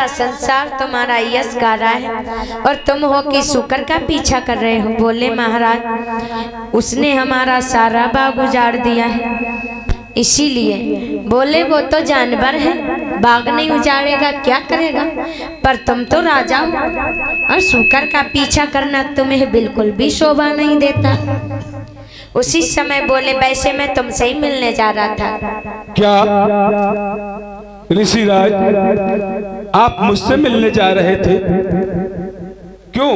संसार तुम्हारा यश गा रहा है और तुम हो कि शुक्र का पीछा कर रहे हो। बोले महाराज उसने हमारा सारा बाग उजाड़ दिया है, इसीलिए। बोले वो तो जानवर है, बाग नहीं उजाड़ेगा क्या करेगा, पर तुम तो राजा हो और शुक्र का पीछा करना तुम्हें बिल्कुल भी शोभा नहीं देता। उसी समय बोले वैसे मैं तुमसे ही मिलने जा रहा था। क्या ऋषिराज आप मुझसे मिलने जा रहे थे? क्यों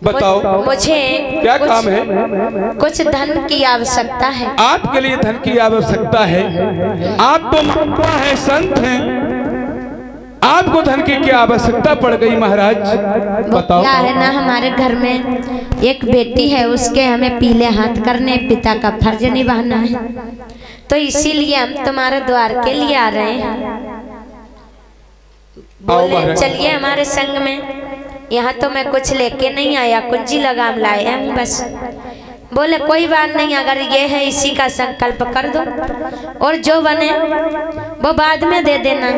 बताओ। मुझे क्या काम है? कुछ धन की आवश्यकता है। आपके लिए धन की आवश्यकता है? आप तो महात्मा हैं, संत हैं, आपको धन की क्या आवश्यकता पड़ गई महाराज? बताओ। क्या है ना, हमारे घर में एक बेटी है, उसके हमें पीले हाथ करने, पिता का फर्ज निभाना है, तो इसीलिए हम तुम्हारे द्वार के लिए आ रहे हैं। बोले चलिए हमारे संग में। यहाँ तो मैं कुछ लेके नहीं आया, कुंजी लगाम लाया हूँ बस। बोले कोई बात नहीं, अगर ये है इसी का संकल्प कर दो और जो बने वो बाद में दे देना।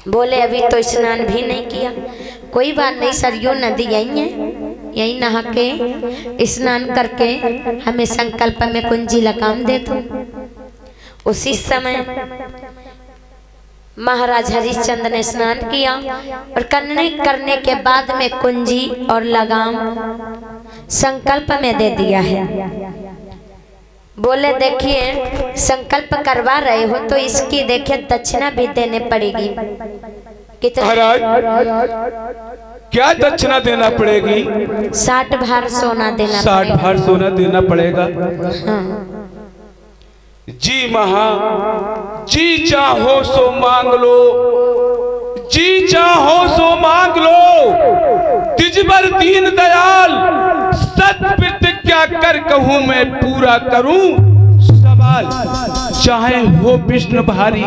बोले अभी तो स्नान भी नहीं किया। कोई बात नहीं, सरयू नदी यही है, यही नहा के स्नान करके हमें संकल्प में कुंजी लगाम दे दो। उसी समय महाराज हरिश्चंद्र ने स्नान किया और करने के बाद में कुंजी और लगाम संकल्प में दे दिया है। बोले देखिए संकल्प करवा रहे हो तो इसकी देखिए दक्षिणा भी देने पड़ेगी। कितना? क्या दक्षिणा देना पड़ेगी? 60 भार सोना देना। 60 भार सोना देना पड़ेगा। हाँ। जी महा, जी चाहो सो मांग लो, जी चाहो सो मांग लो, तिजबर दीन दयाल सत प्रतिज्ञा कर कहूं मैं पूरा करूं सवाल। चाहे हो विष्णु भारी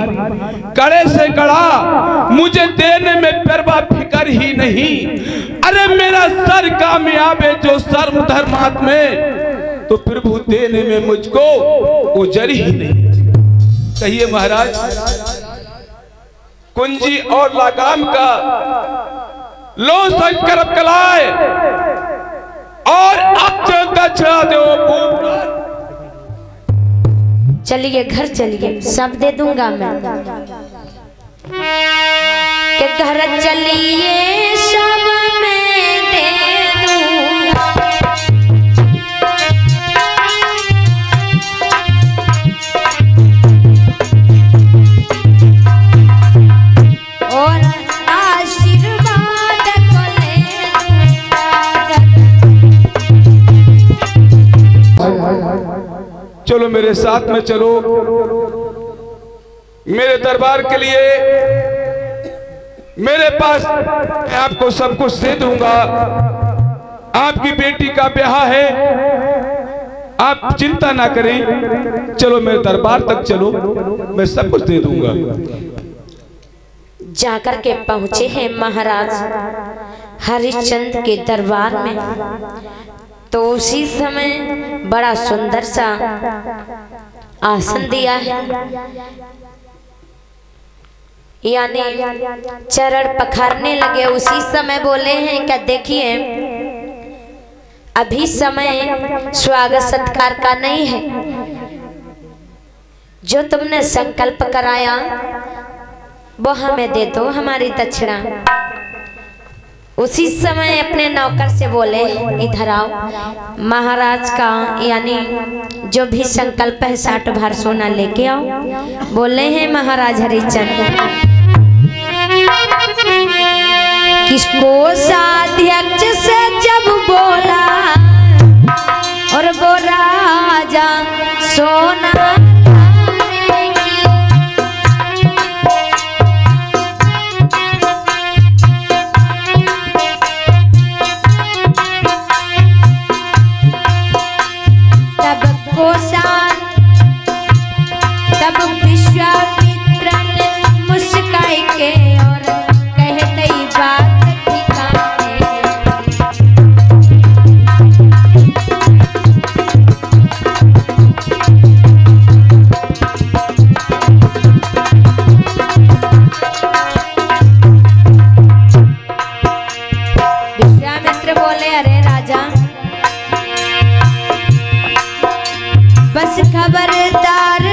कड़े से कड़ा, मुझे देने में परवा फिकर ही नहीं। अरे मेरा सर कामयाब है जो सर्व धर्मात्म में, तो प्रभु देने में मुझको उजर ही नहीं। कहिए महाराज। कुंजी और लगाम का लो संकल्प कलाए और अब दक्षिणा दो। चलिए घर चलिए, सब दे दूंगा मैं। के घर चलिए सब मैं दे दूंगा। और आशीर्वाद को ले चलो मेरे साथ में चलो, मेरे दरबार के लिए मेरे पास मैं आपको सब कुछ दे दूंगा। आपकी बेटी का ब्याह है, आप चिंता ना करें। चलो मेरे दरबार तक चलो, मैं सब कुछ दे दूंगा। जाकर के पहुंचे हैं महाराज हरिश्चंद्र के दरबार में, तो उसी समय बड़ा सुंदर सा आसन दिया है, यानी चरण पखारने लगे। उसी समय बोले हैं क्या देखिए अभी समय स्वागत सत्कार का नहीं है, जो तुमने संकल्प कराया वो हमें दे दो हमारी दक्षिणा। उसी समय अपने नौकर से बोले इधर आओ, महाराज का यानी जो भी संकल्प है 60 भार सोना लेके आओ। बोले हैं महाराज हरिश्चंद्र किसको साध्यक्ष से जब बोला और वो राजा सोना तब विश्वामित्र ने मुस्काई के और कह दई बात ठिकाने। विश्वामित्र बोले अरे राजा बस खबरदार